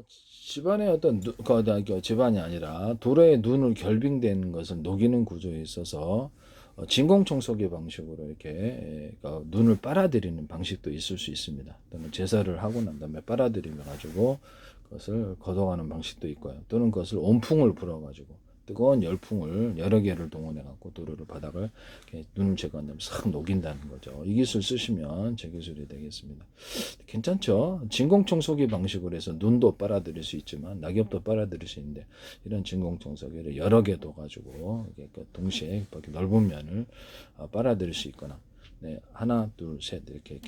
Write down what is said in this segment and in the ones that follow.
집안의 어떤 집안이 아니라 도로에 눈을 결빙되는 것을 녹이는 구조에 있어서 진공청소기 방식으로 이렇게 눈을 빨아들이는 방식도 있을 수 있습니다. 또는 제사를 하고 난 다음에 빨아들이며 가지고 그것을 걷어가는 방식도 있고요. 또는 그것을 온풍을 불어가지고 뜨거운 열풍을 여러 개를 동원해 갖고 도로를 바닥을 이렇게 눈을 제거한 다음에 싹 녹인다는 거죠. 이 기술 쓰시면 제 기술이 되겠습니다. 괜찮죠? 진공청소기 방식으로 해서 눈도 빨아들일 수 있지만 낙엽도 빨아들일 수 있는데 이런 진공청소기를 여러 개 둬가지고 동시에 이렇게 넓은 면을 빨아들일 수 있거나 네, 하나, 둘, 셋 이렇게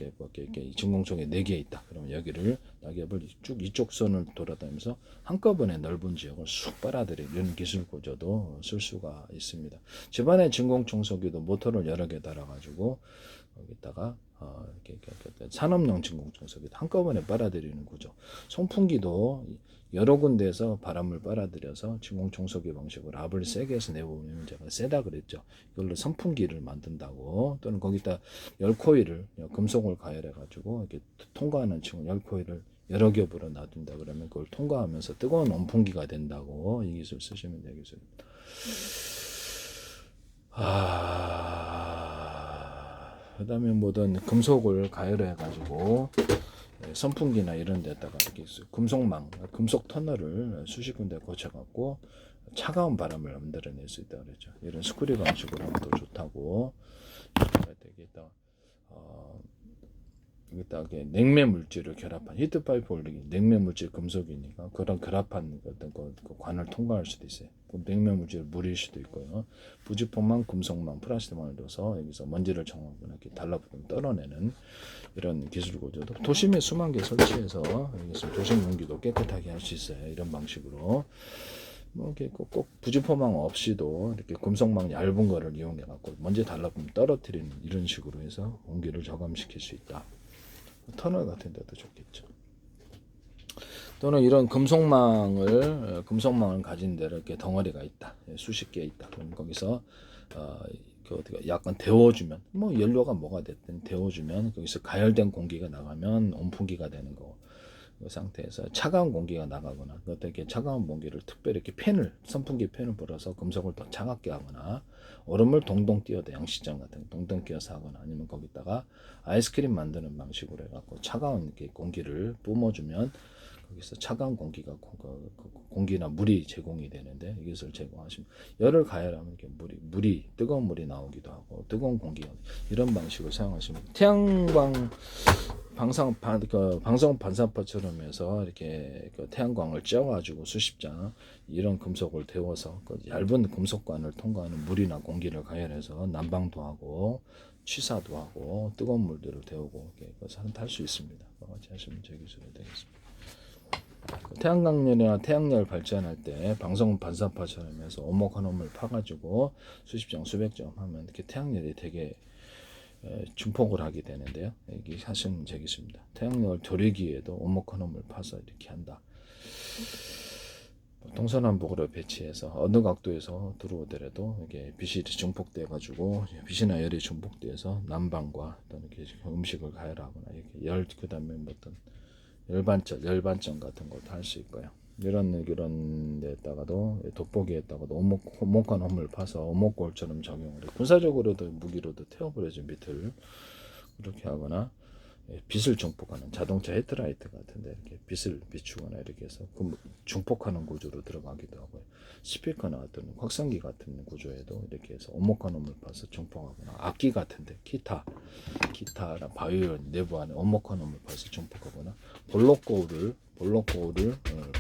진공청소기 4개 있다. 그러면 여기를 낙엽을 쭉 이쪽 선을 돌아다니면서 한꺼번에 넓은 지역을 쑥 빨아들이는 기술 구조도 쓸 수가 있습니다. 집안의 진공청소기도 모터를 여러 개 달아가지고 여기다가 이렇게 산업용 진공청소기도 한꺼번에 빨아들이는 구조. 송풍기도 여러 군데에서 바람을 빨아들여서 진공청소기 방식으로 압을 세게 해서 내보내면 제가 세다 그랬죠. 이걸로 선풍기를 만든다고. 또는 거기다 열코일을 금속을 가열해 가지고 이렇게 통과하는 층 열코일을 여러 겹으로 놔둔다 그러면 그걸 통과하면서 뜨거운 온풍기가 된다고. 이 기술 쓰시면 되겠습니다. 그다음에 뭐든 금속을 가열해 가지고 선풍기나 이런 데다가 이렇게 금속망, 금속 터널을 수십 군데 거쳐갖고 차가운 바람을 만들어낼 수 있다 그랬죠. 이런 스크류 방식으로 하면 더 좋다고. 되겠다. 여기다 냉매 물질을 결합한 히트 파이프 올리기, 냉매 물질 금속이니까 그런 결합한 어떤 그 관을 통과할 수도 있어요. 냉매 물질 물일 수도 있고요. 부직포망, 금속망, 플라스틱망을 넣어서 여기서 먼지를 정하거나 이렇게 달라붙으면 떨어내는 이런 기술 구조도 도심에 수만 개 설치해서 여기서 도심 공기도 깨끗하게 할 수 있어요. 이런 방식으로. 뭐 이렇게 꼭 부직포망 없이도 이렇게 금속망 얇은 거를 이용해 갖고 먼지 달라붙으면 떨어뜨리는 이런 식으로 해서 공기를 저감시킬 수 있다. 터널 같은 데도 좋겠죠. 또는 이런 금속망을 가진 데를 이렇게 덩어리가 있다. 수십 개 있다. 그럼 거기서 약간 데워주면 뭐 연료가 뭐가 됐든 데워주면 거기서 가열된 공기가 나가면 온풍기가 되는 거고 그 상태에서 차가운 공기가 나가거나 어떻게 차가운 공기를 특별히 이렇게 선풍기 팬을 불어서 금속을 더 차갑게 하거나 얼음을 동동 띄어도 양식장 같은 거 동동 띄어서 하거나 아니면 거기다가 아이스크림 만드는 방식으로 해갖고 차가운 이렇게 공기를 뿜어주면 거기서 차가운 공기나 물이 제공이 되는데 이것을 제공하시면 열을 가열하면 이렇게 물이 뜨거운 물이 나오기도 하고 뜨거운 공기가 이런 방식을 사용하시면 태양광 방송 반사파처럼 해서 이렇게 태양광을 쬐어가지고 수십 장 이런 금속을 데워서 얇은 금속관을 통과하는 물이나 공기를 가열해서 난방도 하고 취사도 하고 뜨거운 물들을 데우고 그것을 할 수 있습니다. 같이 하시면 제 기술이 되겠습니다. 태양광열이나 태양열 발전할 때 방송 반사파처럼 해서 오목한 홈을 파가지고 수십 장 수백 점 하면 이렇게 태양열이 되게 증폭을 하게 되는데요. 이게 사실 문제겠습니다. 태양열 조리기에도 오목한 홈을 파서 이렇게 한다. 동서남북으로 배치해서 어느 각도에서 들어오더라도 이게 빛이 증폭돼 가지고 빛이나 열이 증폭돼서 난방과 또는 이렇게 음식을 가열하거나 이렇게 그다음에 어떤 열반점 같은 것도 할 수 있고요. 이런 데다가도 돋보기에다가도 오목한 홈을 파서 오목골처럼 적용을 해 군사적으로도 무기로도 태워버려서 밑을 그렇게 하거나 빛을 증폭하는 자동차 헤드라이트 같은데 이렇게 빛을 비추거나 이렇게 해서 증폭하는 구조로 들어가기도 하고요. 스피커나 어떤 확성기 같은 구조에도 이렇게 해서 오목한 홈을 파서 증폭하거나 악기 같은데 기타나 바이올린 내부 안에 오목한 홈을 파서 증폭하거나 볼록고울을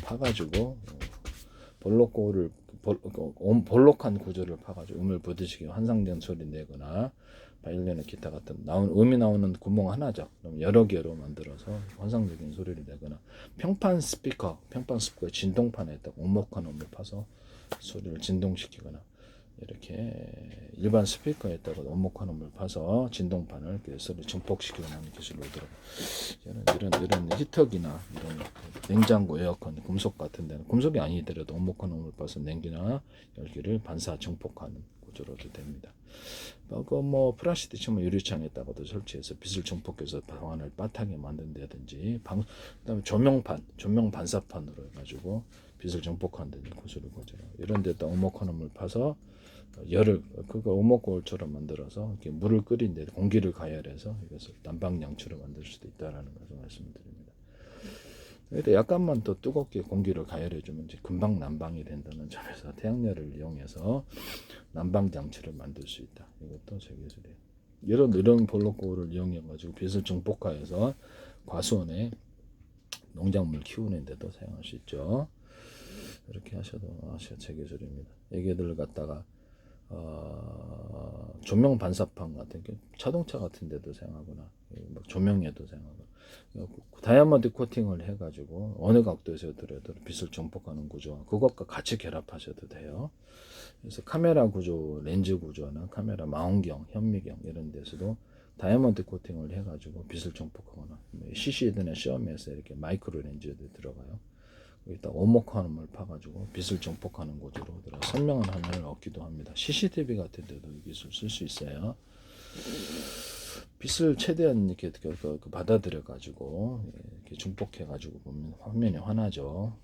파가지고 볼록한 구조를 파가지고 음을 부딪히게 환상된 소리 내거나 바이올린이나 기타 같은 음이 나오는 구멍 하나죠. 그럼 여러 개로 만들어서 환상적인 소리를 내거나 평판 스피커 진동판에다가 오목한 음을 파서 소리를 진동시키거나 이렇게 일반 스피커에다가 오목한 음을 파서 진동판을 소리 증폭시키거나 하는 기술로 들어가. 이런 히터기나 이런 냉장고, 에어컨, 금속 같은 데는 금속이 아니더라도 오목한 음을 파서 냉기나 열기를 반사 증폭하는 구조로도 됩니다. 뭐 플라스틱 치면 유리창에다가도 설치해서 빛을 증폭해서 방안을 빠하게 만든다든지 그다음에 조명 반사판으로 해가지고 빛을 증폭한다든지 구슬을 거죠. 이런 데다 오목화놈을 파서 열을 그거 오목골처럼 만들어서 이렇게 물을 끓인데 공기를 가열해서 이것을 난방 양초로 만들 수도 있다라는 것을 말씀드립니다. 근데 약간만 더 뜨겁게 공기를 가열해주면 이제 금방 난방이 된다는 점에서 태양열을 이용해서 난방 장치를 만들 수 있다. 이것도 제 기술이에요. 이런 볼록고를 이용해 가지고 빛을 증폭화해서 과수원에 농작물 키우는 데도 사용할 수 있죠. 이렇게 하셔도 제 기술입니다. 얘기들 갖다가 조명 반사판 같은 게 자동차 같은 데도 사용하거나 조명에도 사용하거나 다이아몬드 코팅을 해가지고 어느 각도에서 들어도 빛을 증폭하는 구조 그것과 같이 결합하셔도 돼요. 그래서 카메라 구조, 렌즈 구조나 카메라 망원경, 현미경 이런 데서도 다이아몬드 코팅을 해가지고 빛을 증폭하거나 CCD나 시험에서 이렇게 마이크로 렌즈도 들어가요. 여기다 오목화음을 파가지고 빛을 증폭하는 구조로 선명한 화면을 얻기도 합니다. CCTV 같은 데도 이 기술 쓸 수 있어요. 빛을 최대한 이렇게 받아들여 가지고 이렇게 증폭해 가지고 보면 화면이 환하죠.